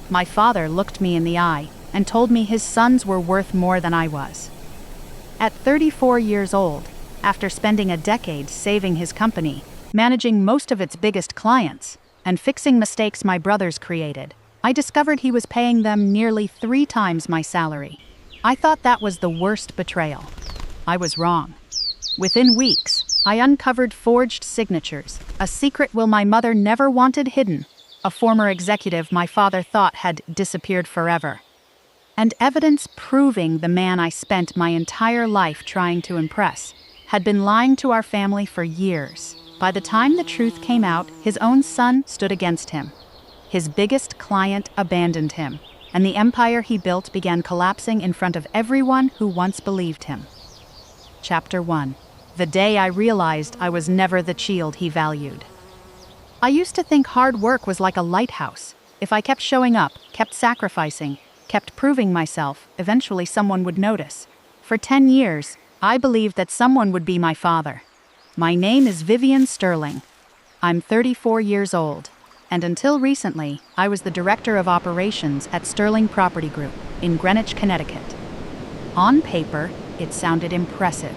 My father looked me in the eye and told me his sons were worth more than I was. At 34 years old, after spending a decade saving his company, managing most of its biggest clients, and fixing mistakes my brothers created, I discovered he was paying them nearly 3 times my salary. I thought that was the worst betrayal. I was wrong. Within weeks, I uncovered forged signatures, a secret will my mother never wanted hidden, a former executive my father thought had disappeared forever, and evidence proving the man I spent my entire life trying to impress had been lying to our family for years. By the time the truth came out, his own son stood against him. His biggest client abandoned him, and the empire he built began collapsing in front of everyone who once believed him. Chapter 1. The day I realized I was never the child he valued. I used to think hard work was like a lighthouse. If I kept showing up, kept sacrificing, kept proving myself, eventually someone would notice. For 10 years, I believed that someone would be my father. My name is Vivienne Sterling. I'm 34 years old, and until recently, I was the director of operations at Sterling Property Group in Greenwich, Connecticut. On paper, it sounded impressive.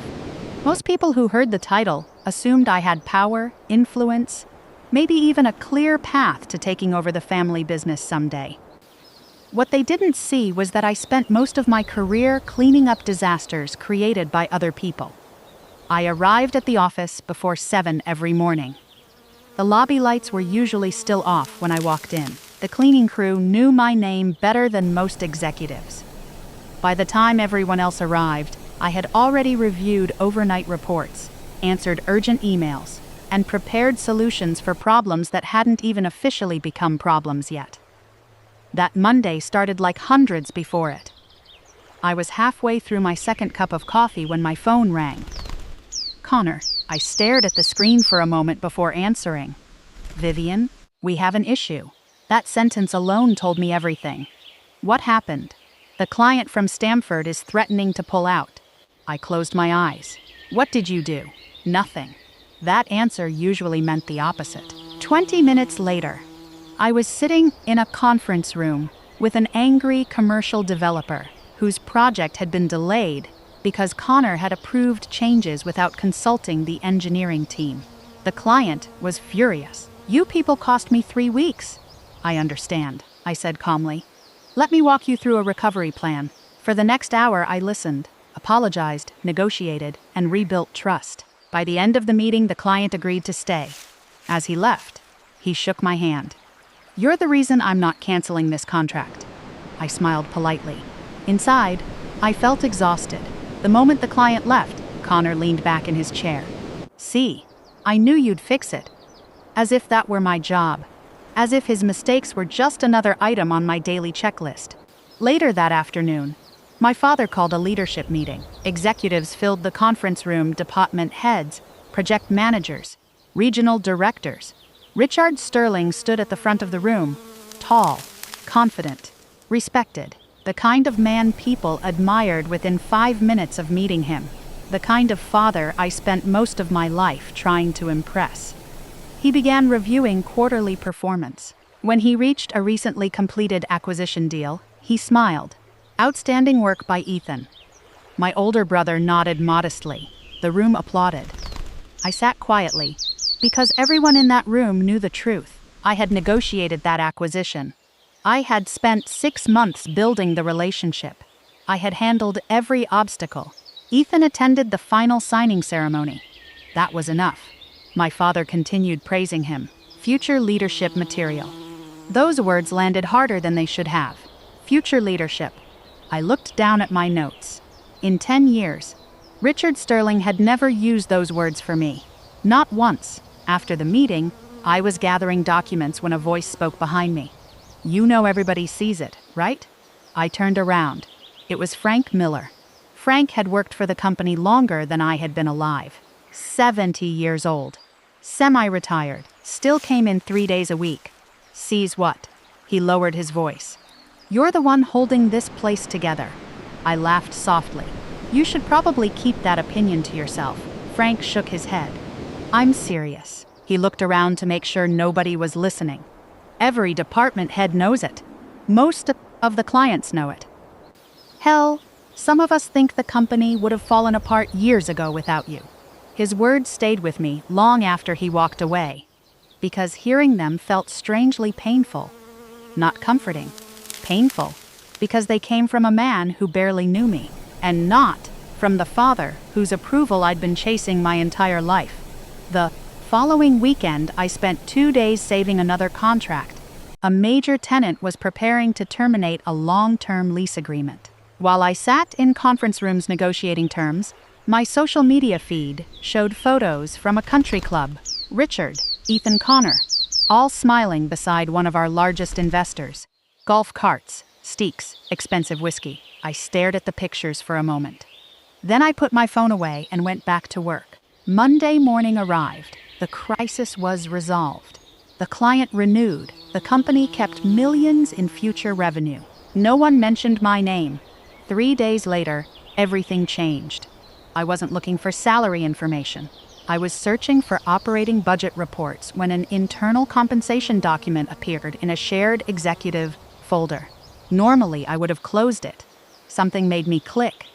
Most people who heard the title assumed I had power, influence, maybe even a clear path to taking over the family business someday. What they didn't see was that I spent most of my career cleaning up disasters created by other people. I arrived at the office before 7 every morning. The lobby lights were usually still off when I walked in. The cleaning crew knew my name better than most executives. By the time everyone else arrived, I had already reviewed overnight reports, answered urgent emails, and prepared solutions for problems that hadn't even officially become problems yet. That Monday started like hundreds before it. I was halfway through my second cup of coffee when my phone rang. Connor. I stared at the screen for a moment before answering. Vivienne, we have an issue. That sentence alone told me everything. What happened? The client from Stamford is threatening to pull out. I closed my eyes. What did you do? Nothing. That answer usually meant the opposite. 20 minutes later, I was sitting in a conference room with an angry commercial developer whose project had been delayed because Connor had approved changes without consulting the engineering team. The client was furious. You people cost me 3 weeks. I understand, I said calmly. Let me walk you through a recovery plan. For the next hour, I listened, apologized, negotiated, and rebuilt trust. By the end of the meeting, the client agreed to stay. As he left, he shook my hand. You're the reason I'm not canceling this contract. I smiled politely. Inside, I felt exhausted. The moment the client left, Connor leaned back in his chair. See, I knew you'd fix it. As if that were my job. As if his mistakes were just another item on my daily checklist. Later that afternoon, my father called a leadership meeting. Executives filled the conference room, department heads, project managers, regional directors. Richard Sterling stood at the front of the room, tall, confident, respected. The kind of man people admired within 5 minutes of meeting him. The kind of father I spent most of my life trying to impress. He began reviewing quarterly performance. When he reached a recently completed acquisition deal, he smiled. Outstanding work by Ethan. My older brother nodded modestly. The room applauded. I sat quietly, because everyone in that room knew the truth. I had negotiated that acquisition. I had spent 6 months building the relationship. I had handled every obstacle. Ethan attended the final signing ceremony. That was enough. My father continued praising him. Future leadership material. Those words landed harder than they should have. Future leadership. I looked down at my notes. In 10 years, Richard Sterling had never used those words for me. Not once. After the meeting, I was gathering documents when a voice spoke behind me. You know everybody sees it, right? I turned around. It was Frank Miller. Frank had worked for the company longer than I had been alive. 70 years old. Semi-retired. Still came in 3 days a week. Sees what? He lowered his voice. You're the one holding this place together. I laughed softly. You should probably keep that opinion to yourself. Frank shook his head. I'm serious. He looked around to make sure nobody was listening. Every department head knows it. Most of the clients know it. Hell, some of us think the company would have fallen apart years ago without you. His words stayed with me long after he walked away, because hearing them felt strangely painful. Not comforting. Painful. Because they came from a man who barely knew me, and not from the father whose approval I'd been chasing my entire life. The following weekend, I spent 2 days saving another contract. A major tenant was preparing to terminate a long-term lease agreement. While I sat in conference rooms negotiating terms, my social media feed showed photos from a country club, Richard, Ethan Connor, all smiling beside one of our largest investors. Golf carts, steaks, expensive whiskey. I stared at the pictures for a moment. Then I put my phone away and went back to work. Monday morning arrived. The crisis was resolved. The client renewed. The company kept millions in future revenue. No one mentioned my name. 3 days later, everything changed. I wasn't looking for salary information. I was searching for operating budget reports when an internal compensation document appeared in a shared executive folder. Normally, I would have closed it. Something made me click.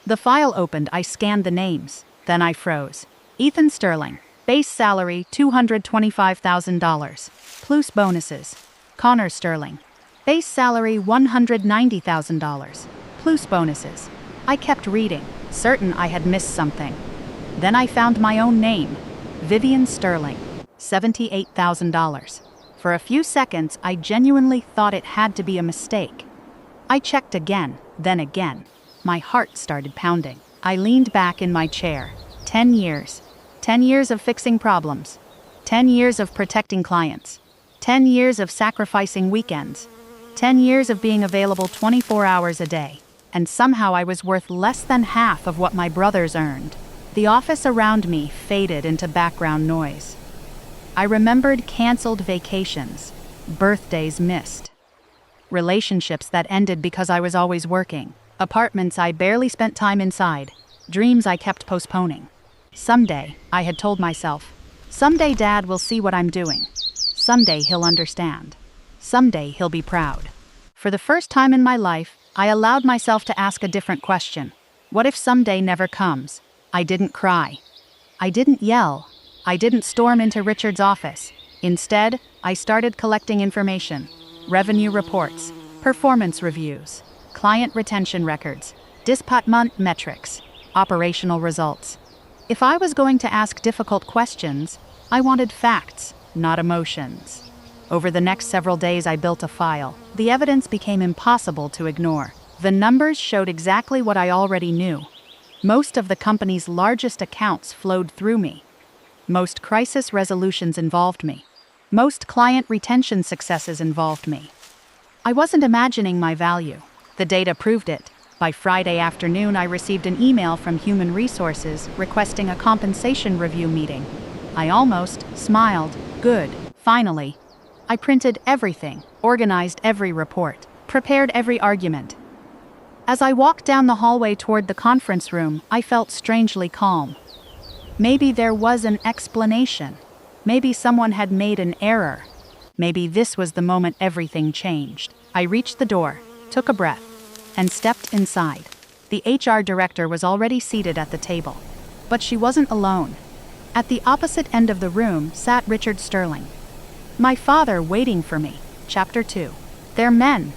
The file opened. I scanned the names. Then I froze. Ethan Sterling. Base salary $225,000. Plus bonuses. Connor Sterling. Base salary $190,000. Plus bonuses. I kept reading, certain I had missed something. Then I found my own name. Vivienne Sterling. $78,000. For a few seconds, I genuinely thought it had to be a mistake. I checked again, then again. My heart started pounding. I leaned back in my chair. 10 years. 10 years of fixing problems. 10 years of protecting clients. 10 years of sacrificing weekends. 10 years of being available 24 hours a day. And somehow I was worth less than half of what my brothers earned. The office around me faded into background noise. I remembered canceled vacations, birthdays missed, relationships that ended because I was always working, apartments I barely spent time inside, dreams I kept postponing. Someday, I had told myself, someday Dad will see what I'm doing. Someday he'll understand. Someday he'll be proud. For the first time in my life, I allowed myself to ask a different question. What if someday never comes? I didn't cry. I didn't yell. I didn't storm into Richard's office. Instead, I started collecting information. Revenue reports, performance reviews, client retention records, dispatchment metrics, operational results. If I was going to ask difficult questions, I wanted facts, not emotions. Over the next several days, I built a file. The evidence became impossible to ignore. The numbers showed exactly what I already knew. Most of the company's largest accounts flowed through me. Most crisis resolutions involved me. Most client retention successes involved me. I wasn't imagining my value. The data proved it. By Friday afternoon, I received an email from Human Resources requesting a compensation review meeting. I almost smiled. Good. Finally. I printed everything, organized every report, prepared every argument. As I walked down the hallway toward the conference room, I felt strangely calm. Maybe there was an explanation. Maybe someone had made an error. Maybe this was the moment everything changed. I reached the door, took a breath, and stepped inside. The HR director was already seated at the table. But she wasn't alone. At the opposite end of the room sat Richard Sterling. My father waiting for me. Chapter 2. They're men.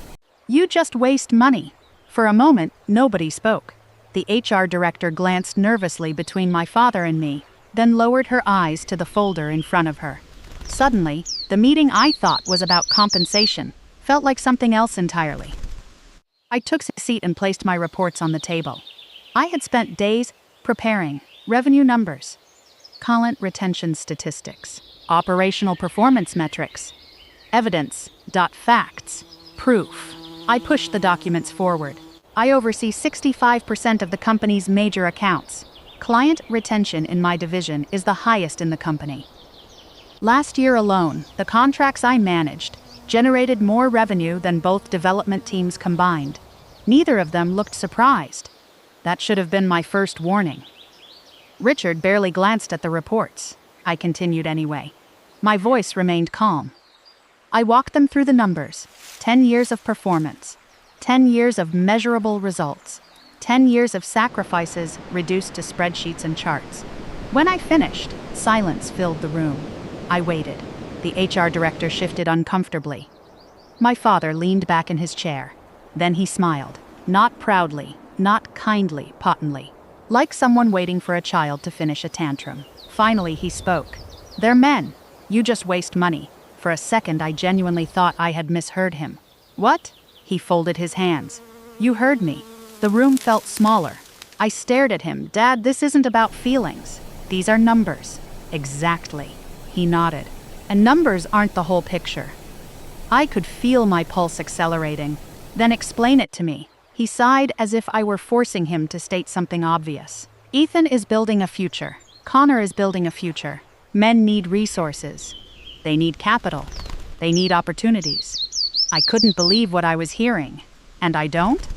You just waste money. For a moment, nobody spoke. The HR director glanced nervously between my father and me, then lowered her eyes to the folder in front of her. Suddenly, the meeting I thought was about compensation felt like something else entirely. I took a seat and placed my reports on the table. I had spent days preparing revenue numbers, client retention statistics, operational performance metrics, evidence, facts, proof. I pushed the documents forward. I oversee 65% of the company's major accounts. Client retention in my division is the highest in the company. Last year alone, the contracts I managed generated more revenue than both development teams combined. Neither of them looked surprised. That should have been my first warning. Richard barely glanced at the reports. I continued anyway. My voice remained calm. I walked them through the numbers. 10 years of performance. 10 years of measurable results. 10 years of sacrifices reduced to spreadsheets and charts. When I finished, silence filled the room. I waited. The HR director shifted uncomfortably. My father leaned back in his chair. Then he smiled. Not proudly, not kindly, potently. Like someone waiting for a child to finish a tantrum. Finally, he spoke. "They're men. You just waste money." For a second, I genuinely thought I had misheard him. "What?" He folded his hands. "You heard me." The room felt smaller. I stared at him. "Dad, this isn't about feelings. These are numbers." "Exactly." He nodded. "And numbers aren't the whole picture." I could feel my pulse accelerating. "Then explain it to me." He sighed as if I were forcing him to state something obvious. "Ethan is building a future. Connor is building a future. Men need resources. They need capital. They need opportunities." I couldn't believe what I was hearing. "And I don't?"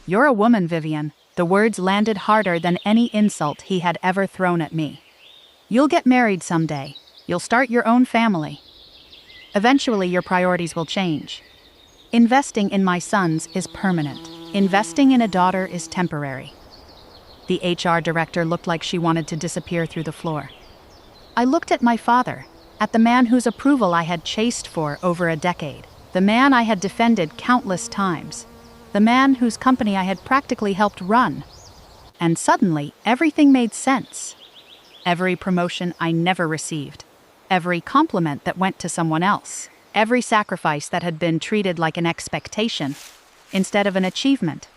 "You're a woman, Vivienne." The words landed harder than any insult he had ever thrown at me. "You'll get married someday. You'll start your own family. Eventually, your priorities will change. Investing in my sons is permanent. Investing in a daughter is temporary." The HR director looked like she wanted to disappear through the floor. I looked at my father, at the man whose approval I had chased for over a decade, the man I had defended countless times, the man whose company I had practically helped run. And suddenly, everything made sense. Every promotion I never received, every compliment that went to someone else, every sacrifice that had been treated like an expectation instead of an achievement.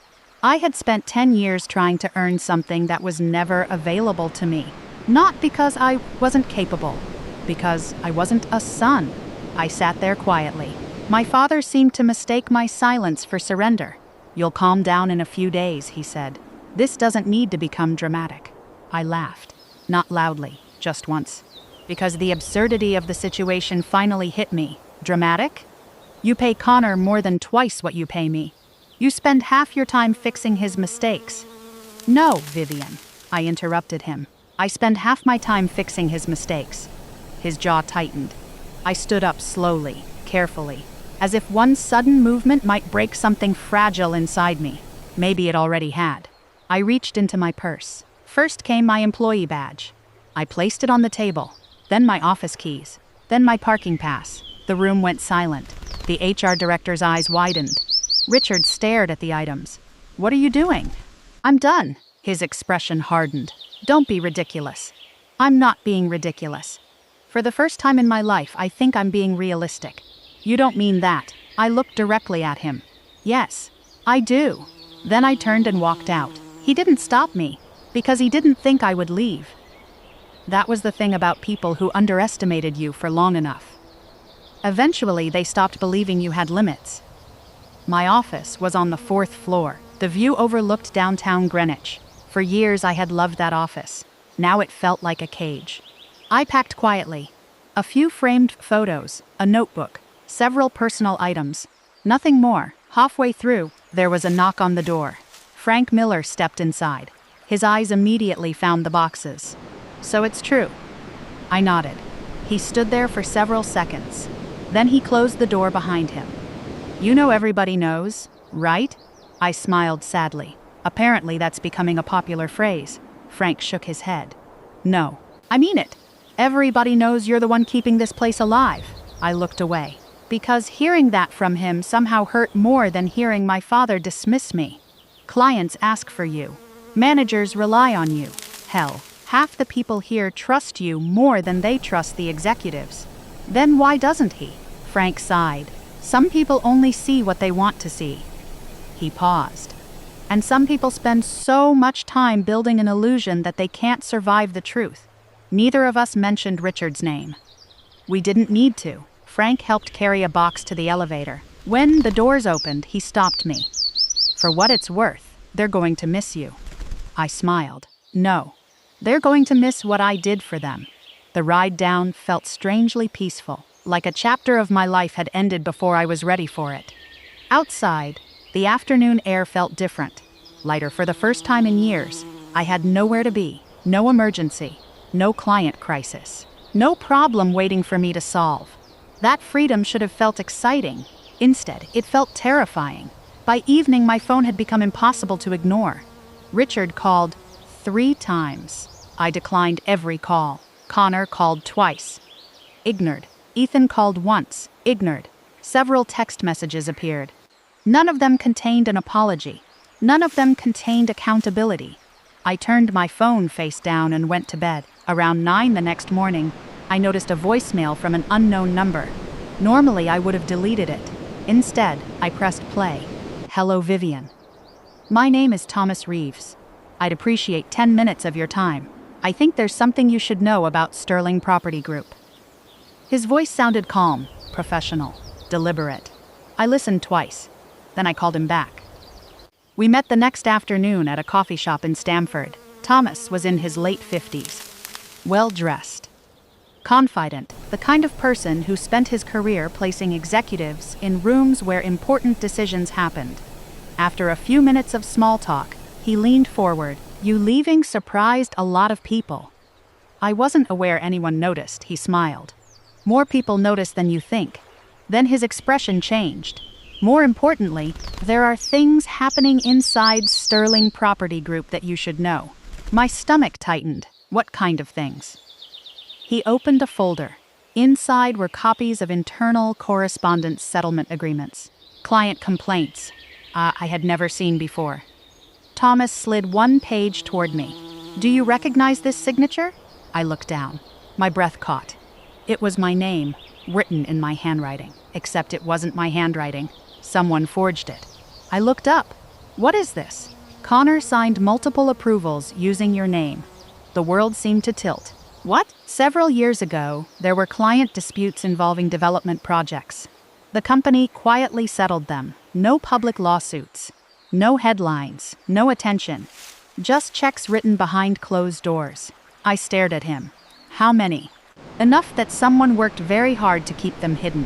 I had spent 10 years trying to earn something that was never available to me. Not because I wasn't capable, because I wasn't a son. I sat there quietly. My father seemed to mistake my silence for surrender. "You'll calm down in a few days," he said. "This doesn't need to become dramatic." I laughed. Not loudly, just once. Because the absurdity of the situation finally hit me. Dramatic? You pay Connor more than twice what you pay me. You spend half your time fixing his mistakes. "No, Vivienne," I interrupted him. "I spend half my time fixing his mistakes." His jaw tightened. I stood up slowly, carefully, as if one sudden movement might break something fragile inside me. Maybe it already had. I reached into my purse. First came my employee badge. I placed it on the table, then my office keys, then my parking pass. The room went silent. The HR director's eyes widened. Richard stared at the items. "What are you doing?" "I'm done." His expression hardened. "Don't be ridiculous." "I'm not being ridiculous. For the first time in my life, I think I'm being realistic." "You don't mean that." I looked directly at him. "Yes, I do." Then I turned and walked out. He didn't stop me, because he didn't think I would leave. That was the thing about people who underestimated you for long enough. Eventually, they stopped believing you had limits. My office was on the 4th floor. The view overlooked downtown Greenwich. For years, I had loved that office. Now it felt like a cage. I packed quietly. A few framed photos, a notebook, several personal items. Nothing more. Halfway through, there was a knock on the door. Frank Miller stepped inside. His eyes immediately found the boxes. "So it's true." I nodded. He stood there for several seconds. Then he closed the door behind him. "You know everybody knows, right?" I smiled sadly. Apparently that's becoming a popular phrase. Frank shook his head. "No, I mean it. Everybody knows you're the one keeping this place alive." I looked away, because hearing that from him somehow hurt more than hearing my father dismiss me. Clients ask for you. Managers rely on you. Hell, half the people here trust you more than they trust the executives. Then why doesn't he? Frank sighed. "Some people only see what they want to see." He paused. "And some people spend so much time building an illusion that they can't survive the truth." Neither of us mentioned Richard's name. We didn't need to. Frank helped carry a box to the elevator. When the doors opened, he stopped me. "For what it's worth, they're going to miss you." I smiled. "No. They're going to miss what I did for them." The ride down felt strangely peaceful, like a chapter of my life had ended before I was ready for it. Outside, the afternoon air felt different, lighter for the first time in years. I had nowhere to be, no emergency, no client crisis, no problem waiting for me to solve. That freedom should have felt exciting. Instead, it felt terrifying. By evening, my phone had become impossible to ignore. Richard called 3 times. I declined every call. Connor called twice. Ignored. Ethan called once. Ignored. Several text messages appeared. None of them contained an apology. None of them contained accountability. I turned my phone face down and went to bed. Around 9 the next morning, I noticed a voicemail from an unknown number. Normally, I would have deleted it. Instead, I pressed play. Hello, Vivienne. My name is Thomas Reeves. I'd appreciate 10 minutes of your time. I think there's something you should know about Sterling Property Group. His voice sounded calm, professional, deliberate. I listened twice. Then I called him back. We met the next afternoon at a coffee shop in Stamford. Thomas was in his late 50s. Well-dressed. Confident, the kind of person who spent his career placing executives in rooms where important decisions happened. After a few minutes of small talk, he leaned forward. You leaving surprised a lot of people. I wasn't aware anyone noticed, he smiled. More people notice than you think. Then his expression changed. More importantly, there are things happening inside Sterling Property Group that you should know. My stomach tightened. What kind of things? He opened a folder. Inside were copies of internal correspondence settlement agreements. Client complaints. I had never seen before. Thomas slid one page toward me. Do you recognize this signature? I looked down. My breath caught. It was my name, written in my handwriting. Except it wasn't my handwriting. Someone forged it. I looked up. What is this? Connor signed multiple approvals using your name. The world seemed to tilt. What? Several years ago, there were client disputes involving development projects. The company quietly settled them. No public lawsuits. No headlines. No attention. Just checks written behind closed doors. I stared at him. How many? Enough that someone worked very hard to keep them hidden.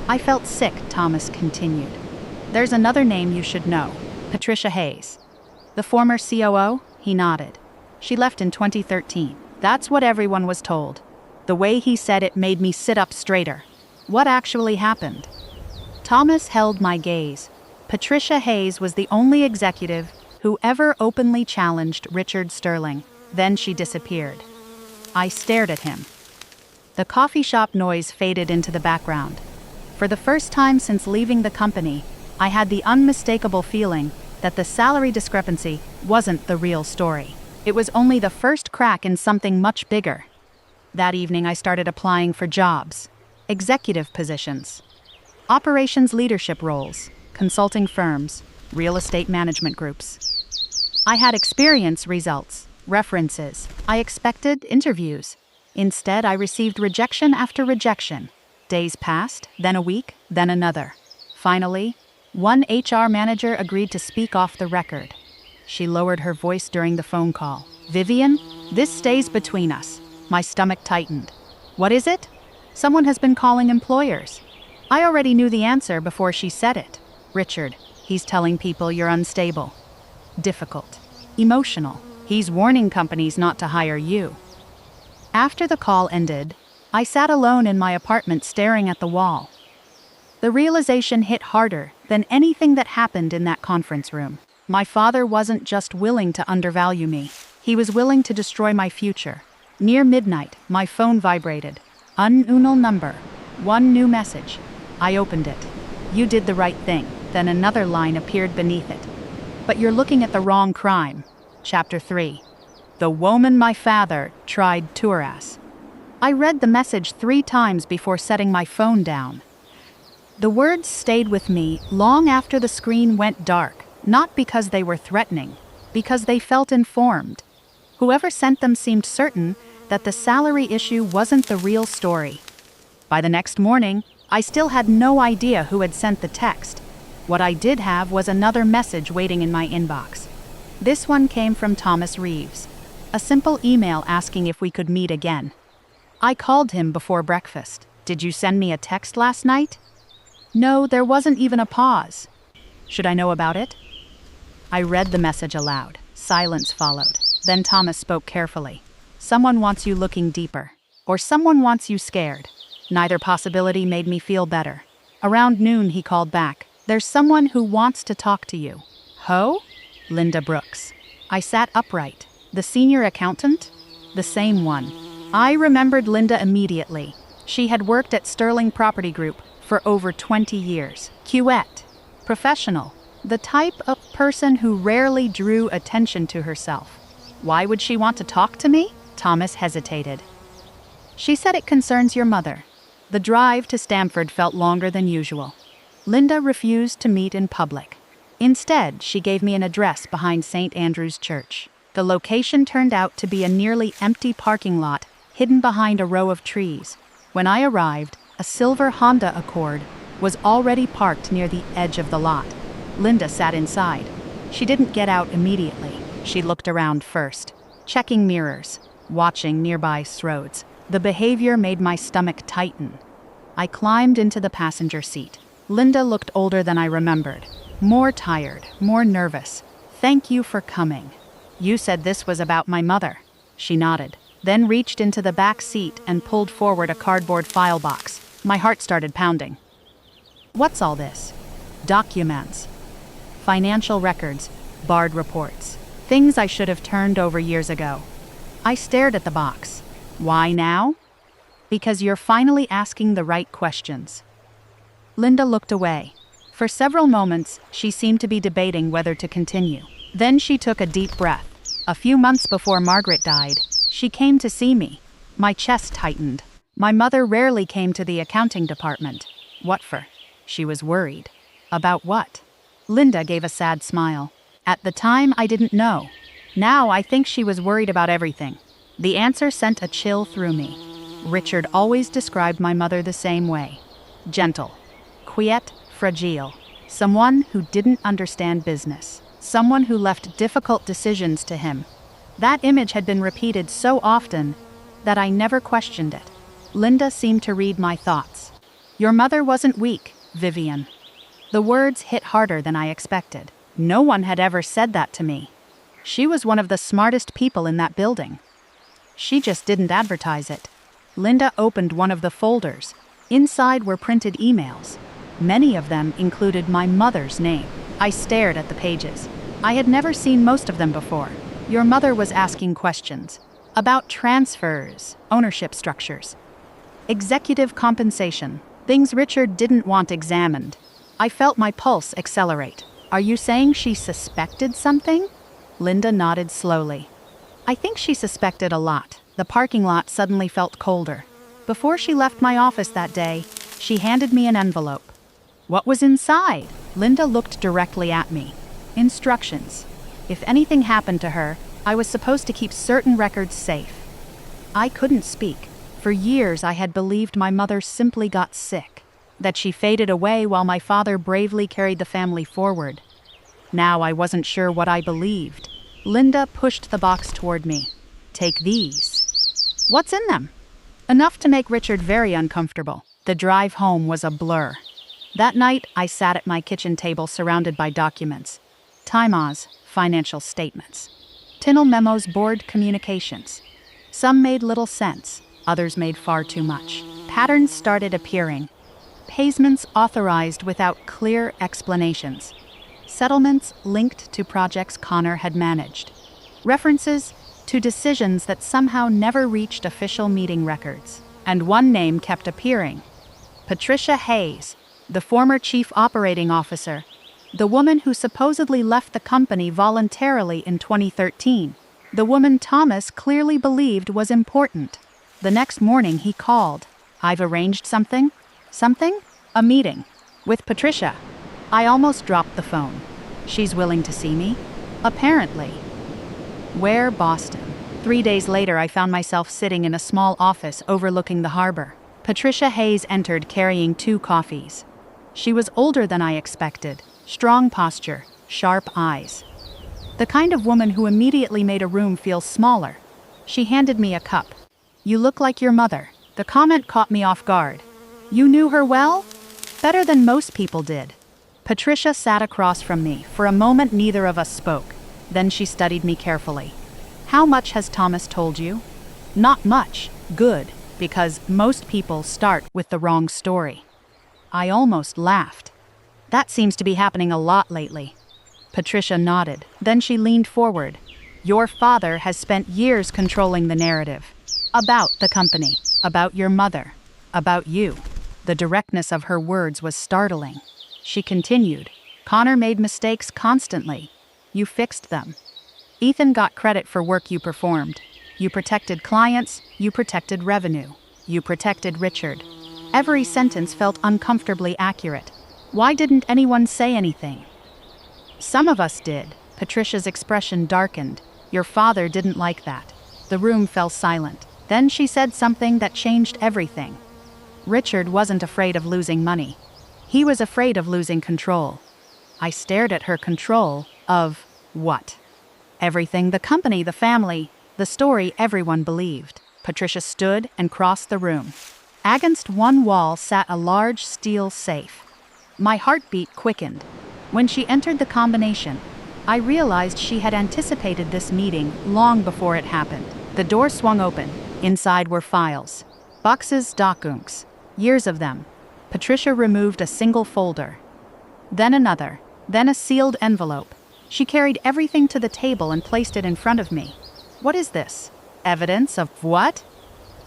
I felt sick, Thomas continued. There's another name you should know. Patricia Hayes. The former COO? He nodded. She left in 2013. That's what everyone was told. The way he said it made me sit up straighter. What actually happened? Thomas held my gaze. Patricia Hayes was the only executive who ever openly challenged Richard Sterling. Then she disappeared. I stared at him. The coffee shop noise faded into the background. For the first time since leaving the company, I had the unmistakable feeling that the salary discrepancy wasn't the real story. It was only the first crack in something much bigger. That evening I started applying for jobs, executive positions, operations leadership roles, consulting firms, real estate management groups. I had experience results, references. I expected interviews. Instead, I received rejection after rejection. Days passed, then a week, then another. Finally, one HR manager agreed to speak off the record. She lowered her voice during the phone call. Vivienne, this stays between us. My stomach tightened. What is it? Someone has been calling employers. I already knew the answer before she said it. Richard, he's telling people you're unstable. Difficult. Emotional. He's warning companies not to hire you. After the call ended, I sat alone in my apartment staring at the wall. The realization hit harder than anything that happened in that conference room. My father wasn't just willing to undervalue me. He was willing to destroy my future. Near midnight, my phone vibrated. Unknown number. One new message. I opened it. You did the right thing. Then another line appeared beneath it. But you're looking at the wrong crime. Chapter 3. The woman my father tried to harass. I read the message 3 times before setting my phone down. The words stayed with me long after the screen went dark. Not because they were threatening, because they felt informed. Whoever sent them seemed certain that the salary issue wasn't the real story. By the next morning, I still had no idea who had sent the text. What I did have was another message waiting in my inbox. This one came from Thomas Reeves. A simple email asking if we could meet again. I called him before breakfast. Did you send me a text last night? No, there wasn't even a pause. Should I know about it? I read the message aloud. Silence followed. Then Thomas spoke carefully. Someone wants you looking deeper. Or someone wants you scared. Neither possibility made me feel better. Around noon, he called back. "There's someone who wants to talk to you." "Ho?" "Linda Brooks." I sat upright. "The senior accountant?" "The same one." I remembered Linda immediately. She had worked at Sterling Property Group for over 20 years. Quiet. Professional. The type of person who rarely drew attention to herself. "Why would she want to talk to me?" Thomas hesitated. "She said it concerns your mother." The drive to Stamford felt longer than usual. Linda refused to meet in public. Instead, she gave me an address behind St. Andrew's Church. The location turned out to be a nearly empty parking lot hidden behind a row of trees. When I arrived, a silver Honda Accord was already parked near the edge of the lot. Linda sat inside. She didn't get out immediately. She looked around first, checking mirrors, watching nearby roads. The behavior made my stomach tighten. I climbed into the passenger seat. Linda looked older than I remembered. More tired, more nervous. "Thank you for coming." "You said this was about my mother." She nodded, then reached into the back seat and pulled forward a cardboard file box. My heart started pounding. "What's all this?" "Documents. Financial records, barred reports. Things I should have turned over years ago." I stared at the box. "Why now?" "Because you're finally asking the right questions." Linda looked away. For several moments, she seemed to be debating whether to continue. Then she took a deep breath. "A few months before Margaret died, she came to see me." My chest tightened. My mother rarely came to the accounting department. What for? She was worried. About what? Linda gave a sad smile. "At the time, I didn't know. Now I think she was worried about everything." The answer sent a chill through me. Richard always described my mother the same way. Gentle. Quiet, fragile. Someone who didn't understand business. Someone who left difficult decisions to him. That image had been repeated so often that I never questioned it. Linda seemed to read my thoughts. "Your mother wasn't weak, Vivienne." The words hit harder than I expected. No one had ever said that to me. She was one of the smartest people in that building. She just didn't advertise it. Linda opened one of the folders. Inside were printed emails. Many of them included my mother's name. I stared at the pages. I had never seen most of them before. Your mother was asking questions about transfers, ownership structures, executive compensation, things Richard didn't want examined. I felt my pulse accelerate. "Are you saying she suspected something?" Linda nodded slowly. "I think she suspected a lot." The parking lot suddenly felt colder. Before she left my office that day, she handed me an envelope. What was inside? Linda looked directly at me. Instructions. If anything happened to her, I was supposed to keep certain records safe. I couldn't speak. For years I had believed my mother simply got sick, that she faded away while my father bravely carried the family forward. Now I wasn't sure what I believed. Linda pushed the box toward me. "Take these." "What's in them?" Enough to make Richard very uncomfortable. The drive home was a blur. That night, I sat at my kitchen table surrounded by documents. Timas, financial statements. Tinnell memos, board communications. Some made little sense, others made far too much. Patterns started appearing. Payments authorized without clear explanations. Settlements linked to projects Connor had managed. References to decisions that somehow never reached official meeting records. And one name kept appearing. Patricia Hayes, the former chief operating officer, the woman who supposedly left the company voluntarily in 2013, the woman Thomas clearly believed was important. The next morning he called. "I've arranged something." "Something?" "A meeting. With Patricia." I almost dropped the phone. "She's willing to see me?" "Apparently." Where? Boston. 3 days later, I found myself sitting in a small office overlooking the harbor. Patricia Hayes entered carrying 2 coffees. She was older than I expected, strong posture, sharp eyes. The kind of woman who immediately made a room feel smaller. She handed me a cup. "You look like your mother." The comment caught me off guard. "You knew her well?" "Better than most people did." Patricia sat across from me. For a moment, neither of us spoke. Then she studied me carefully. "How much has Thomas told you?" "Not much." "Good. because most people start with the wrong story. I almost laughed. That seems to be happening a lot lately. Patricia nodded. Then she leaned forward. Your father has spent years controlling the narrative. About the company, about your mother, about you. The directness of her words was startling. She continued. Connor made mistakes constantly. You fixed them. Ethan got credit for work you performed. You protected clients, you protected revenue. You protected Richard. Every sentence felt uncomfortably accurate. Why didn't anyone say anything? Some of us did. Patricia's expression darkened. Your father didn't like that. The room fell silent. Then she said something that changed everything. Richard wasn't afraid of losing money. He was afraid of losing control. I stared at her. Control of what? Everything, the company, the family, the story everyone believed. Patricia stood and crossed the room. Against one wall sat a large steel safe. My heartbeat quickened. When she entered the combination, I realized she had anticipated this meeting long before it happened. The door swung open. Inside were files. Boxes, documents. Years of them. Patricia removed a single folder. Then another. Then a sealed envelope. She carried everything to the table and placed it in front of me. What is this? Evidence of what?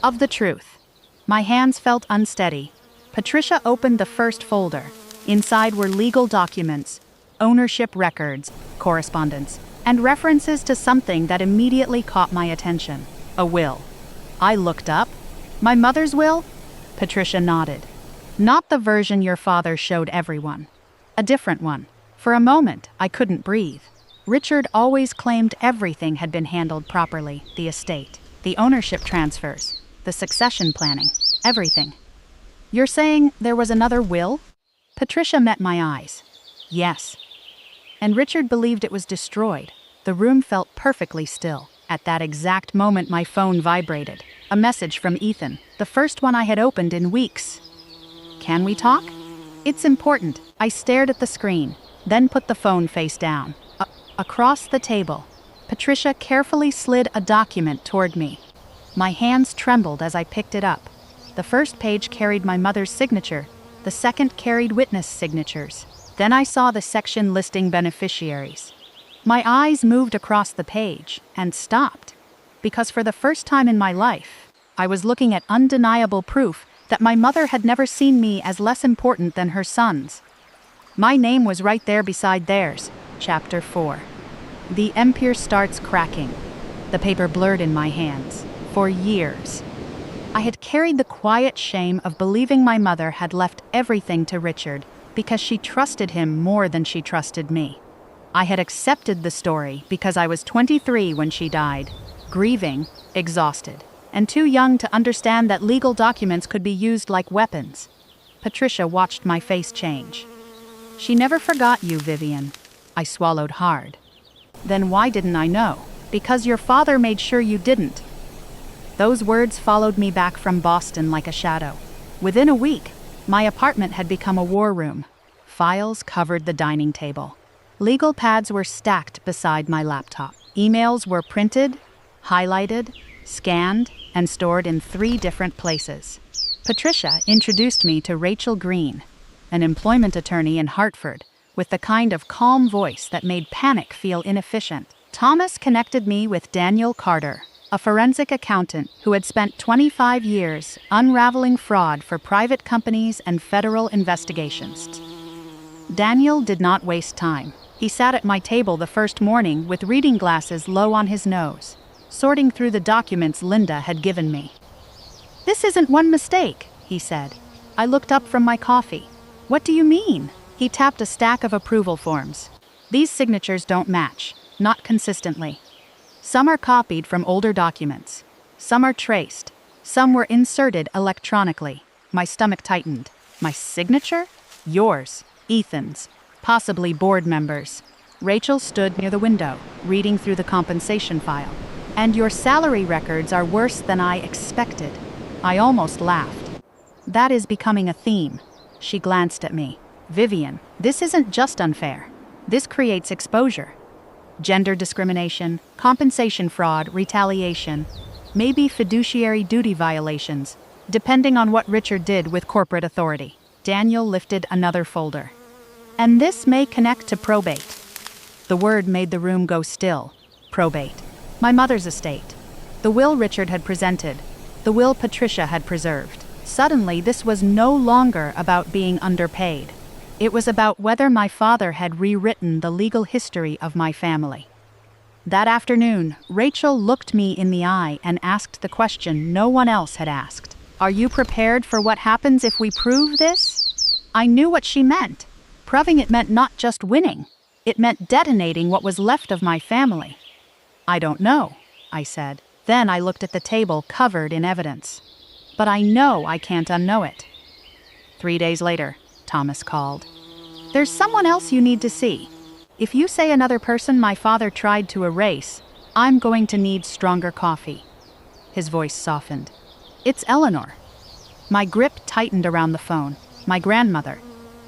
Of the truth. My hands felt unsteady. Patricia opened the first folder. Inside were legal documents, ownership records, correspondence, and references to something that immediately caught my attention. A will. I looked up. My mother's will? Patricia nodded. Not the version your father showed everyone. A different one. For a moment, I couldn't breathe. Richard always claimed everything had been handled properly. The estate, the ownership transfers, the succession planning, everything. You're saying there was another will? Patricia met my eyes. Yes. And Richard believed it was destroyed. The room felt perfectly still. At that exact moment, my phone vibrated. A message from Ethan, the first one I had opened in weeks. Can we talk? It's important. I stared at the screen, then put the phone face down. Across the table, Patricia carefully slid a document toward me. My hands trembled as I picked it up. The first page carried my mother's signature. The second carried witness signatures. Then I saw the section listing beneficiaries. My eyes moved across the page and stopped, because for the first time in my life, I was looking at undeniable proof that my mother had never seen me as less important than her sons. My name was right there beside theirs. Chapter 4. The empire starts cracking. The paper blurred in my hands. For years, I had carried the quiet shame of believing my mother had left everything to Richard because she trusted him more than she trusted me. I had accepted the story because I was 23 when she died, grieving, exhausted, and too young to understand that legal documents could be used like weapons. Patricia watched my face change. She never forgot you, Vivienne. I swallowed hard. Then why didn't I know? Because your father made sure you didn't. Those words followed me back from Boston like a shadow. Within a week, my apartment had become a war room. Files covered the dining table. Legal pads were stacked beside my laptop. Emails were printed, highlighted, scanned, and stored in 3 different places. Patricia introduced me to Rachel Green, an employment attorney in Hartford, with the kind of calm voice that made panic feel inefficient. Thomas connected me with Daniel Carter, a forensic accountant who had spent 25 years unraveling fraud for private companies and federal investigations. Daniel did not waste time. He sat at my table the first morning with reading glasses low on his nose, sorting through the documents Linda had given me. "This isn't one mistake," he said. I looked up from my coffee. "What do you mean?" He tapped a stack of approval forms. "These signatures don't match, not consistently. Some are copied from older documents. Some are traced. Some were inserted electronically." My stomach tightened. "My signature? Yours. Ethan's. Possibly board members." Rachel stood near the window, reading through the compensation file. "And your salary records are worse than I expected." I almost laughed. "That is becoming a theme." She glanced at me. "Vivienne, this isn't just unfair. This creates exposure. Gender discrimination, compensation fraud, retaliation. maybe fiduciary duty violations, depending on what Richard did with corporate authority. Daniel lifted another folder. And this may connect to probate. The word made the room go still. Probate. My mother's estate. The will Richard had presented. The will Patricia had preserved. Suddenly, this was no longer about being underpaid. It was about whether my father had rewritten the legal history of my family. That afternoon, Rachel looked me in the eye and asked the question no one else had asked. Are you prepared for what happens if we prove this? I knew what she meant. Proving it meant not just winning. It meant detonating what was left of my family. I don't know, I said. Then I looked at the table covered in evidence. But I know I can't unknow it. 3 days later, Thomas called. There's someone else you need to see. If you say another person my father tried to erase, I'm going to need stronger coffee. His voice softened. It's Eleanor. My grip tightened around the phone. My grandmother.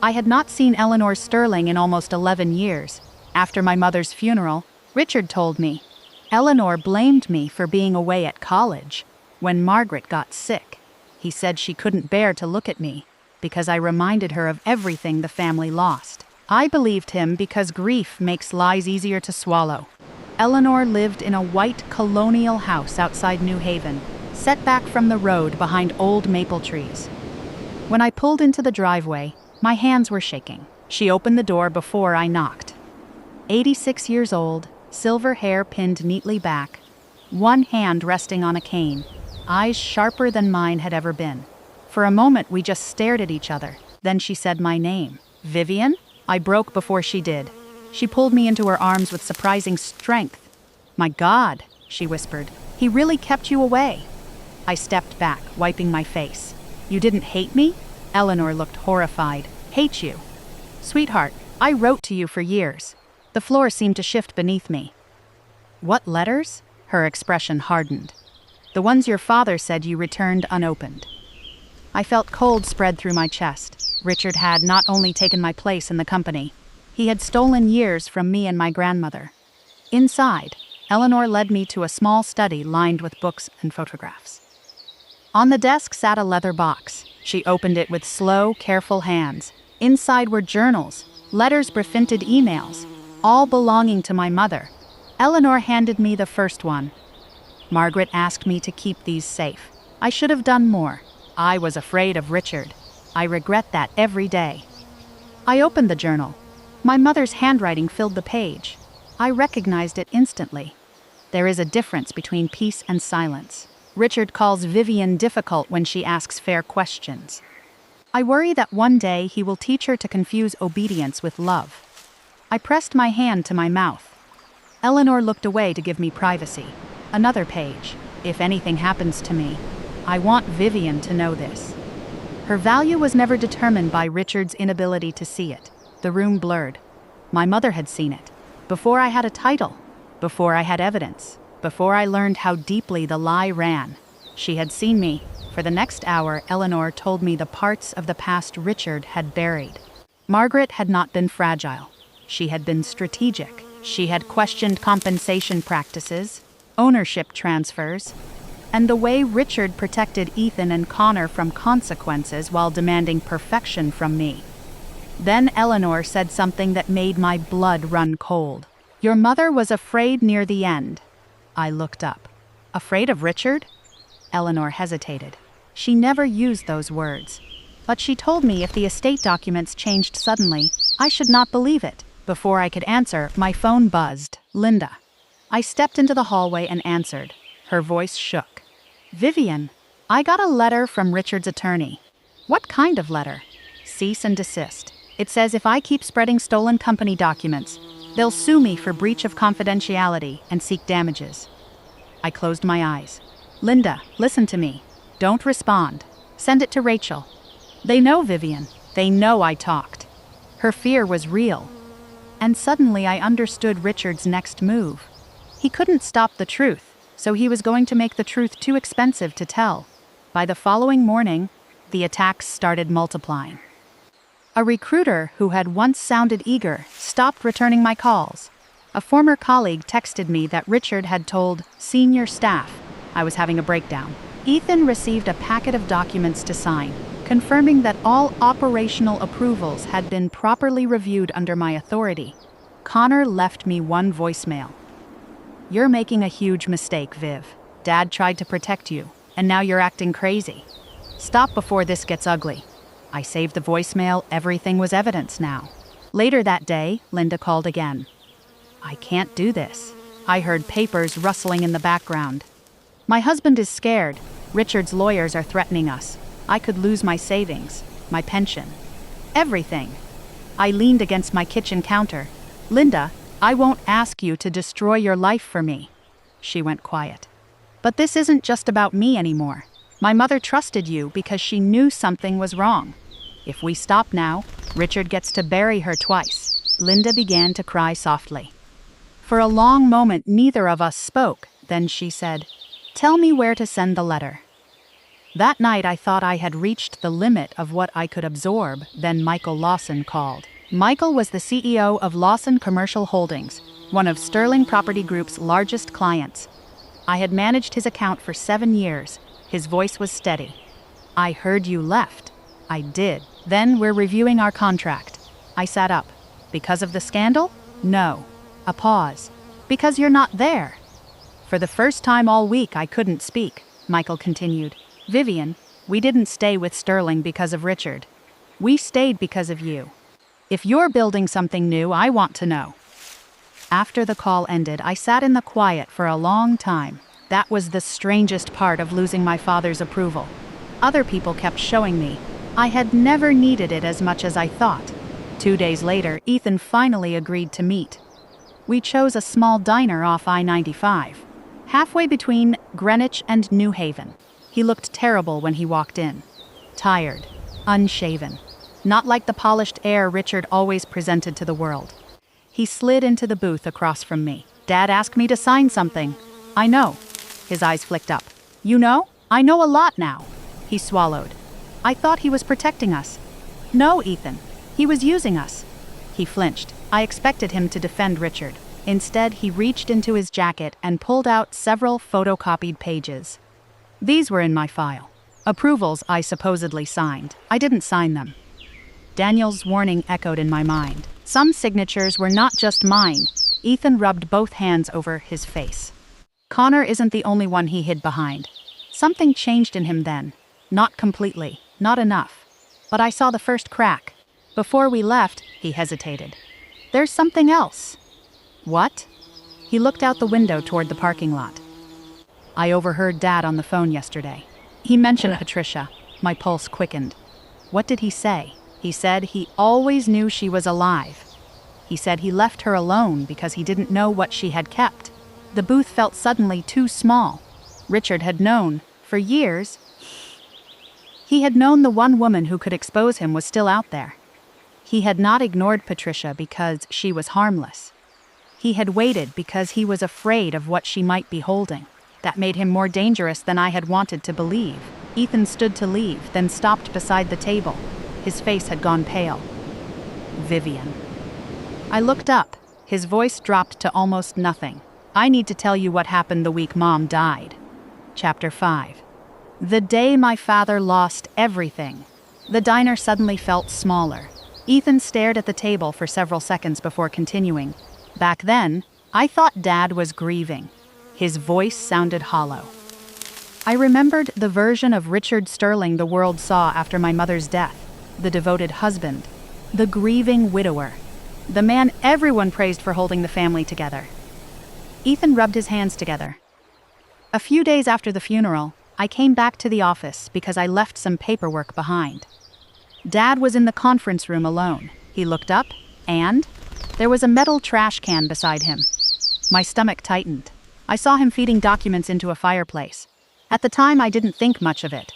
I had not seen Eleanor Sterling in almost 11 years. After my mother's funeral, Richard told me. Eleanor blamed me for being away at college when Margaret got sick. He said she couldn't bear to look at me because I reminded her of everything the family lost. I believed him because grief makes lies easier to swallow. Eleanor lived in a white colonial house outside New Haven, set back from the road behind old maple trees. When I pulled into the driveway, my hands were shaking. She opened the door before I knocked. 86 years old, silver hair pinned neatly back, one hand resting on a cane, eyes sharper than mine had ever been. For a moment we just stared at each other. Then she said my name. Vivienne? I broke before she did. She pulled me into her arms with surprising strength. My God, she whispered. He really kept you away. I stepped back, wiping my face. You didn't hate me? Eleanor looked horrified. Hate you? Sweetheart, I wrote to you for years. The floor seemed to shift beneath me. What letters? Her expression hardened. The ones your father said you returned unopened. I felt cold spread through my chest. Richard had not only taken my place in the company, he had stolen years from me and my grandmother. Inside, Eleanor led me to a small study lined with books and photographs. On the desk sat a leather box. She opened it with slow, careful hands. Inside were journals, letters, prefinted emails, all belonging to my mother. Eleanor handed me the first one. Margaret asked me to keep these safe. I should have done more. I was afraid of Richard. I regret that every day. I opened the journal. My mother's handwriting filled the page. I recognized it instantly. There is a difference between peace and silence. Richard calls Vivienne difficult when she asks fair questions. I worry that one day he will teach her to confuse obedience with love. I pressed my hand to my mouth. Eleanor looked away to give me privacy. Another page. If anything happens to me, I want Vivienne to know this. Her value was never determined by Richard's inability to see it. The room blurred. My mother had seen it. Before I had a title. Before I had evidence. Before I learned how deeply the lie ran. She had seen me. For the next hour, Eleanor told me the parts of the past Richard had buried. Margaret had not been fragile. She had been strategic. She had questioned compensation practices, ownership transfers, and the way Richard protected Ethan and Connor from consequences while demanding perfection from me. Then Eleanor said something that made my blood run cold. Your mother was afraid near the end. I looked up. Afraid of Richard? Eleanor hesitated. She never used those words. But she told me if the estate documents changed suddenly, I should not believe it. Before I could answer, my phone buzzed. Linda. I stepped into the hallway and answered. Her voice shook. Vivienne, I got a letter from Richard's attorney. What kind of letter? Cease and desist. It says if I keep spreading stolen company documents, they'll sue me for breach of confidentiality and seek damages. I closed my eyes. Linda, listen to me. Don't respond. Send it to Rachel. They know Vivienne. They know I talked. Her fear was real. And suddenly I understood Richard's next move. He couldn't stop the truth, so he was going to make the truth too expensive to tell. By the following morning, the attacks started multiplying. A recruiter who had once sounded eager stopped returning my calls. A former colleague texted me that Richard had told senior staff I was having a breakdown. Ethan received a packet of documents to sign, confirming that all operational approvals had been properly reviewed under my authority. Connor left me one voicemail. "You're making a huge mistake, Viv. Dad tried to protect you, and now you're acting crazy. Stop before this gets ugly." I saved the voicemail. Everything was evidence now. Later that day, Linda called again. "I can't do this." I heard papers rustling in the background. "My husband is scared. Richard's lawyers are threatening us. I could lose my savings, my pension, everything." I leaned against my kitchen counter. "Linda, I won't ask you to destroy your life for me." She went quiet. "But this isn't just about me anymore. My mother trusted you because she knew something was wrong. If we stop now, Richard gets to bury her twice." Linda began to cry softly. For a long moment, neither of us spoke. Then she said, "Tell me where to send the letter." That night I thought I had reached the limit of what I could absorb. Then Michael Lawson called. Michael was the CEO of Lawson Commercial Holdings, one of Sterling Property Group's largest clients. I had managed his account for 7 years. His voice was steady. "I heard you left." "I did." "Then we're reviewing our contract." I sat up. "Because of the scandal?" "No." A pause. "Because you're not there." For the first time all week I couldn't speak. Michael continued. "Vivienne, we didn't stay with Sterling because of Richard. We stayed because of you. If you're building something new, I want to know." After the call ended, I sat in the quiet for a long time. That was the strangest part of losing my father's approval. Other people kept showing me I had never needed it as much as I thought. 2 days later, Ethan finally agreed to meet. We chose a small diner off I-95, halfway between Greenwich and New Haven. He looked terrible when he walked in. Tired, unshaven. Not like the polished air Richard always presented to the world. He slid into the booth across from me. "Dad asked me to sign something." "I know." His eyes flicked up. "You know? I know a lot now." He swallowed. "I thought he was protecting us." "No, Ethan. He was using us." He flinched. I expected him to defend Richard. Instead, he reached into his jacket and pulled out several photocopied pages. These were in my file. Approvals I supposedly signed. I didn't sign them. Daniel's warning echoed in my mind. Some signatures were not just mine. Ethan rubbed both hands over his face. Connor isn't the only one he hid behind. Something changed in him then. Not completely, not enough. But I saw the first crack. Before we left, he hesitated. "There's something else." "What?" He looked out the window toward the parking lot. "I overheard Dad on the phone yesterday. He mentioned Patricia." My pulse quickened. "What did he say?" "He said he always knew she was alive. He said he left her alone because he didn't know what she had kept." The booth felt suddenly too small. Richard had known, for years. He had known the one woman who could expose him was still out there. He had not ignored Patricia because she was harmless. He had waited because he was afraid of what she might be holding. That made him more dangerous than I had wanted to believe. Ethan stood to leave, then stopped beside the table. His face had gone pale. "Vivienne." I looked up. His voice dropped to almost nothing. "I need to tell you what happened the week Mom died." Chapter 5. The day my father lost everything. The diner suddenly felt smaller. Ethan stared at the table for several seconds before continuing. "Back then, I thought Dad was grieving." His voice sounded hollow. I remembered the version of Richard Sterling the world saw after my mother's death. The devoted husband. The grieving widower. The man everyone praised for holding the family together. Ethan rubbed his hands together. A few days after the funeral, I came back to the office because I left some paperwork behind. Dad was in the conference room alone. He looked up, and there was a metal trash can beside him. My stomach tightened. I saw him feeding documents into a fireplace. At the time, I didn't think much of it.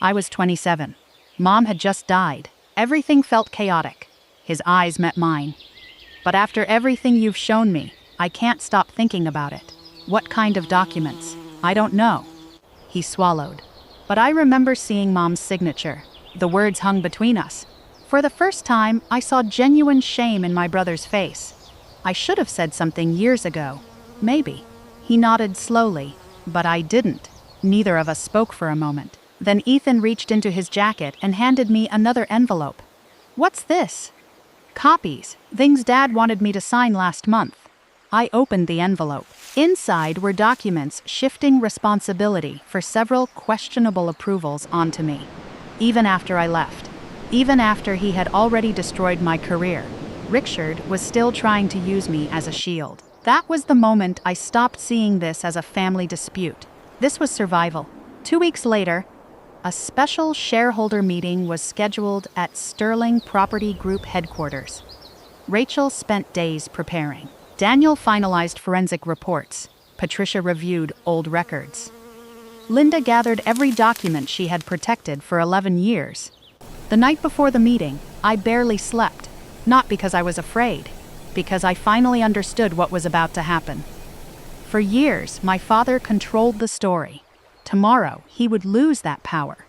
I was 27. Mom had just died. Everything felt chaotic. His eyes met mine. "But after everything you've shown me, I can't stop thinking about it." "What kind of documents?" "I don't know." He swallowed. "But I remember seeing Mom's signature. The words hung between us. For the first time, I saw genuine shame in my brother's face. I should have said something years ago. Maybe." He nodded slowly. But I didn't. Neither of us spoke for a moment. Then Ethan reached into his jacket and handed me another envelope. "What's this?" "Copies. Things Dad wanted me to sign last month." I opened the envelope. Inside were documents shifting responsibility for several questionable approvals onto me. Even after I left, even after he had already destroyed my career, Richard was still trying to use me as a shield. That was the moment I stopped seeing this as a family dispute. This was survival. 2 weeks later, a special shareholder meeting was scheduled at Sterling Property Group headquarters. Rachel spent days preparing. Daniel finalized forensic reports. Patricia reviewed old records. Linda gathered every document she had protected for 11 years. The night before the meeting, I barely slept. Not because I was afraid, because I finally understood what was about to happen. For years, my father controlled the story. Tomorrow, he would lose that power.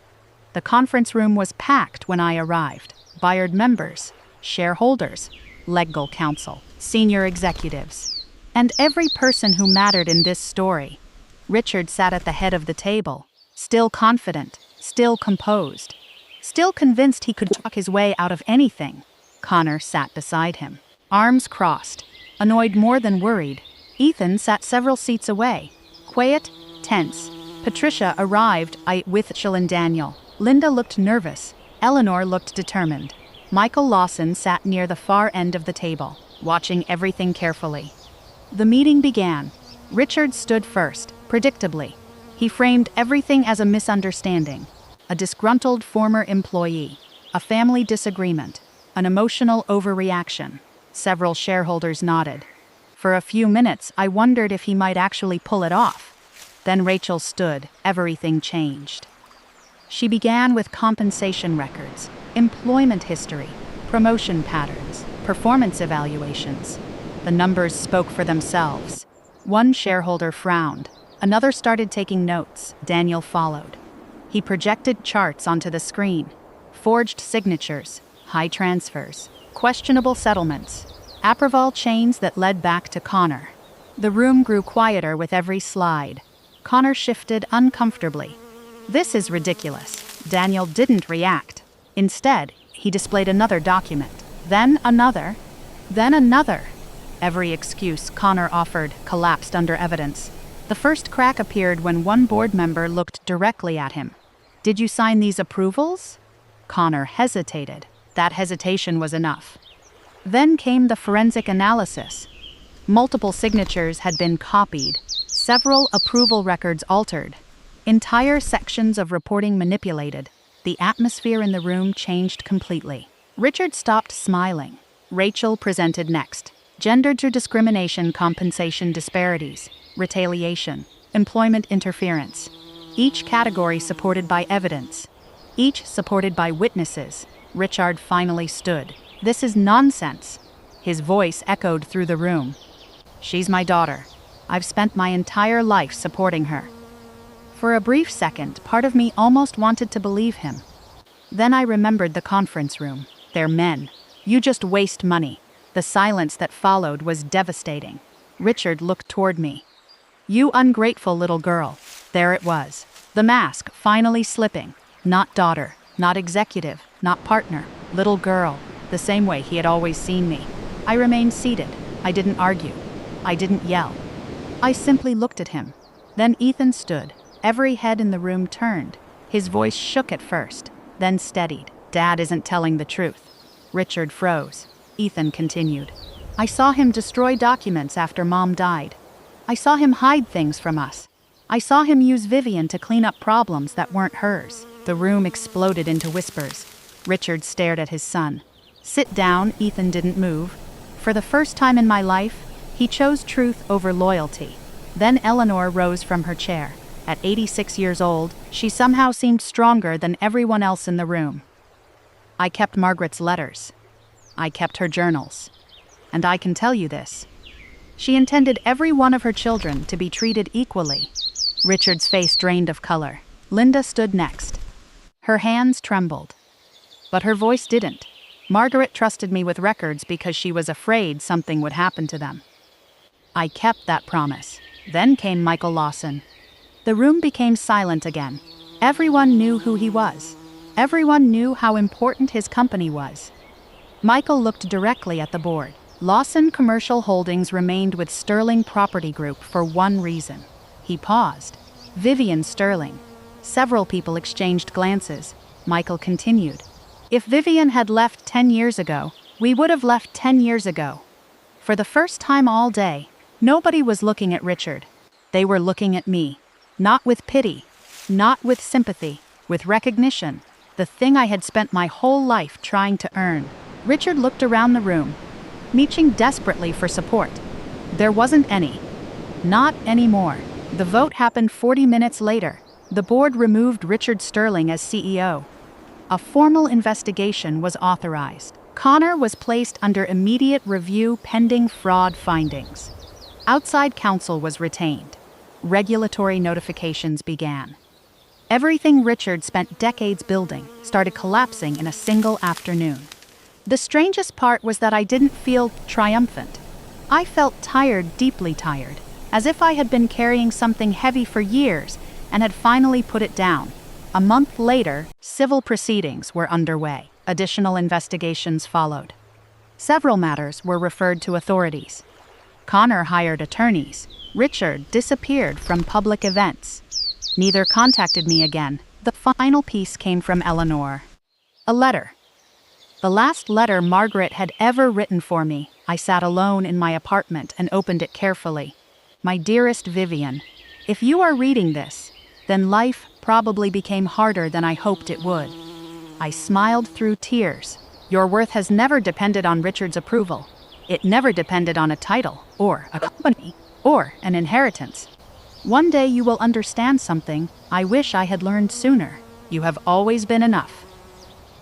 The conference room was packed when I arrived. Board members, shareholders, legal counsel, senior executives, and every person who mattered in this story. Richard sat at the head of the table, still confident, still composed, still convinced he could talk his way out of anything. Connor sat beside him, arms crossed, annoyed more than worried. Ethan sat several seats away, quiet, tense. Patricia arrived with Rachel and Daniel. Linda looked nervous. Eleanor looked determined. Michael Lawson sat near the far end of the table, watching everything carefully. The meeting began. Richard stood first, predictably. He framed everything as a misunderstanding, a disgruntled former employee, a family disagreement, an emotional overreaction. Several shareholders nodded. For a few minutes, I wondered if he might actually pull it off. Then Rachel stood. Everything changed. She began with compensation records, employment history, promotion patterns, performance evaluations. The numbers spoke for themselves. One shareholder frowned. Another started taking notes. Daniel followed. He projected charts onto the screen. Forged signatures, high transfers, questionable settlements, approval chains that led back to Connor. The room grew quieter with every slide. Connor shifted uncomfortably. "This is ridiculous." Daniel didn't react. Instead, he displayed another document. Then another. Then another. Every excuse Connor offered collapsed under evidence. The first crack appeared when one board member looked directly at him. "Did you sign these approvals?" Connor hesitated. That hesitation was enough. Then came the forensic analysis. Multiple signatures had been copied. Several approval records altered. Entire sections of reporting manipulated. The atmosphere in the room changed completely. Richard stopped smiling. Rachel presented next. Gender discrimination, compensation disparities, retaliation, employment interference. Each category supported by evidence. Each supported by witnesses. Richard finally stood. "This is nonsense." His voice echoed through the room. "She's my daughter. I've spent my entire life supporting her." For a brief second, part of me almost wanted to believe him. Then I remembered the conference room. They're men. You just waste money. The silence that followed was devastating. Richard looked toward me. "You ungrateful little girl." There it was. The mask finally slipping. Not daughter, not executive, not partner. Little girl. The same way he had always seen me. I remained seated. I didn't argue. I didn't yell. I simply looked at him. Then Ethan stood. Every head in the room turned. His voice shook at first, then steadied. "Dad isn't telling the truth." Richard froze. Ethan continued. "I saw him destroy documents after Mom died. I saw him hide things from us. I saw him use Vivienne to clean up problems that weren't hers." The room exploded into whispers. Richard stared at his son. "Sit down." Ethan didn't move. For the first time in my life, he chose truth over loyalty. Then Eleanor rose from her chair. At 86 years old, she somehow seemed stronger than everyone else in the room. "I kept Margaret's letters. I kept her journals. And I can tell you this. She intended every one of her children to be treated equally." Richard's face drained of color. Linda stood next. Her hands trembled. But her voice didn't. "Margaret trusted me with records because she was afraid something would happen to them. I kept that promise." Then came Michael Lawson. The room became silent again. Everyone knew who he was. Everyone knew how important his company was. Michael looked directly at the board. Lawson Commercial Holdings remained with Sterling Property Group for one reason. He paused. Vivienne Sterling. Several people exchanged glances. Michael continued. If Vivienne had left 10 years ago, we would have left 10 years ago. For the first time all day, nobody was looking at Richard. They were looking at me. Not with pity, not with sympathy, with recognition, the thing I had spent my whole life trying to earn. Richard looked around the room, reaching desperately for support. There wasn't any. Not anymore. The vote happened 40 minutes later. The board removed Richard Sterling as CEO. A formal investigation was authorized. Connor was placed under immediate review pending fraud findings. Outside counsel was retained. Regulatory notifications began. Everything Richard spent decades building started collapsing in a single afternoon. The strangest part was that I didn't feel triumphant. I felt tired, deeply tired, as if I had been carrying something heavy for years and had finally put it down. A month later, civil proceedings were underway. Additional investigations followed. Several matters were referred to authorities. Connor hired attorneys. Richard disappeared from public events. Neither contacted me again. The final piece came from Eleanor. A letter. The last letter Margaret had ever written for me. I sat alone in my apartment and opened it carefully. My dearest Vivienne, if you are reading this, then life probably became harder than I hoped it would. I smiled through tears. Your worth has never depended on Richard's approval. It never depended on a title, or a company, or an inheritance. One day you will understand something I wish I had learned sooner. You have always been enough.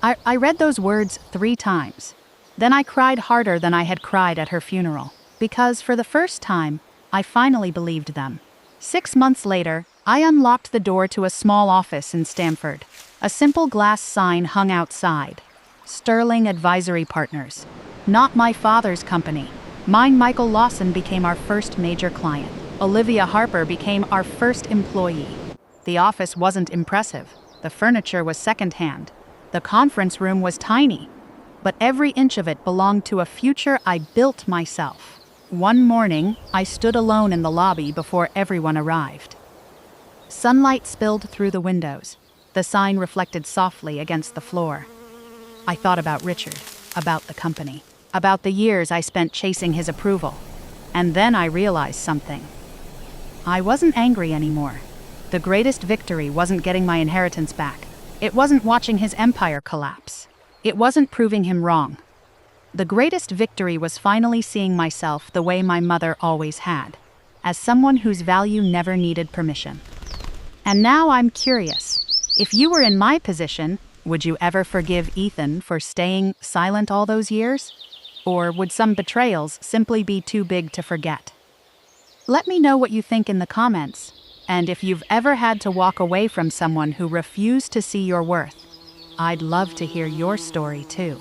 I read those words 3 times. Then I cried harder than I had cried at her funeral, because for the first time, I finally believed them. 6 months later, I unlocked the door to a small office in Stamford. A simple glass sign hung outside. Sterling Advisory Partners. Not my father's company. Mine, Michael Lawson, became our first major client. Olivia Harper became our first employee. The office wasn't impressive. The furniture was secondhand. The conference room was tiny. But every inch of it belonged to a future I built myself. One morning, I stood alone in the lobby before everyone arrived. Sunlight spilled through the windows. The sign reflected softly against the floor. I thought about Richard, about the company, about the years I spent chasing his approval. And then I realized something. I wasn't angry anymore. The greatest victory wasn't getting my inheritance back. It wasn't watching his empire collapse. It wasn't proving him wrong. The greatest victory was finally seeing myself the way my mother always had, as someone whose value never needed permission. And now I'm curious. If you were in my position, would you ever forgive Ethan for staying silent all those years? Or would some betrayals simply be too big to forget? Let me know what you think in the comments. And if you've ever had to walk away from someone who refused to see your worth, I'd love to hear your story too.